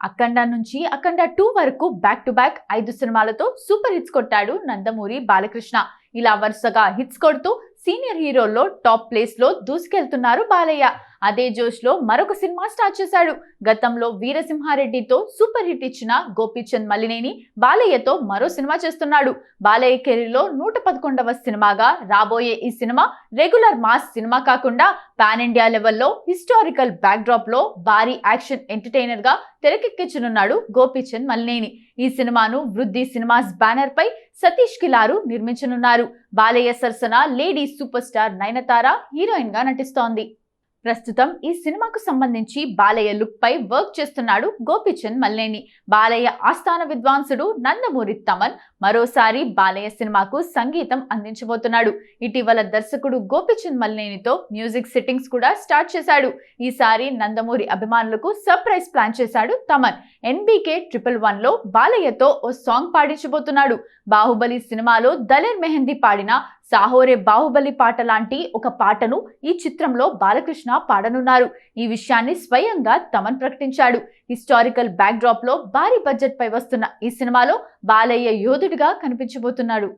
అఖండ నుంచి అఖండ 2 వరకు back to back 5 సినిమాలతో సూపర్ హిట్స్ కొట్టాడు నందమూరి బాలకృష్ణ. ఇలా వరుసగా హిట్స్ కొడుతూ సీనియర్ హీరోల్లో టాప్ ప్లేస్ లో దూసుకెళ్తున్నారు బాలయ్య. అదే జోష్ లో మరొక సినిమా స్టార్ట్ చేశాడు. గతంలో వీరసింహారెడ్డితో సూపర్ హిట్ ఇచ్చిన గోపీచంద్ మలినేని బాలయ్యతో మరో సినిమా చేస్తున్నాడు. బాలయ్య కెరీర్ లో 111వ సినిమాగా రాబోయే ఈ సినిమా రెగ్యులర్ మాస్ సినిమా కాకుండా పాన్ ఇండియా లెవెల్లో హిస్టారికల్ బ్యాక్ డ్రాప్ లో భారీ యాక్షన్ ఎంటర్టైనర్ గా తెరకెక్కించనున్నాడు గోపీచంద్ మలినేని. ఈ సినిమాను వృద్ధి సినిమాస్ బ్యానర్ పై సతీష్ కిలారు నిర్మించనున్నారు. బాలయ్య సరసన lady super star Nayanthara heroine గా నటిస్తోంది. ప్రస్తుతం ఈ సినిమాకు సంబంధించి బాలయ్య లుక్ పై వర్క్ చేస్తున్నాడు గోపీచంద్ మలినేని. బాలయ్య ఆస్థాన విద్వాంసుడు నందమూరి తమన్ మరోసారి బాలయ్య సినిమాకు సంగీతం అందించబోతున్నాడు. ఇటీవల దర్శకుడు గోపీచంద్ మలినేనితో మ్యూజిక్ సెట్టింగ్స్ కూడా స్టార్ట్ చేశాడు. ఈసారి నందమూరి అభిమానులకు సర్ప్రైజ్ ప్లాన్ చేశాడు తమన్. NBK 111 లో బాలయ్యతో ఓ సాంగ్ పాడించబోతున్నాడు. బాహుబలి సినిమాలో దలేర్ మెహందీ పాడిన సాహోరే బాహుబలి పాట లాంటి ఒక పాటను ఈ చిత్రంలో బాలకృష్ణ పాడనున్నారు. ఈ విషయాన్ని స్వయంగా తమన్ ప్రకటించాడు. హిస్టారికల్ బ్యాక్ డ్రాప్ లో భారీ బడ్జెట్ పై వస్తున్న ఈ సినిమాలో బాలయ్య యోధుడిగా కనిపించబోతున్నాడు.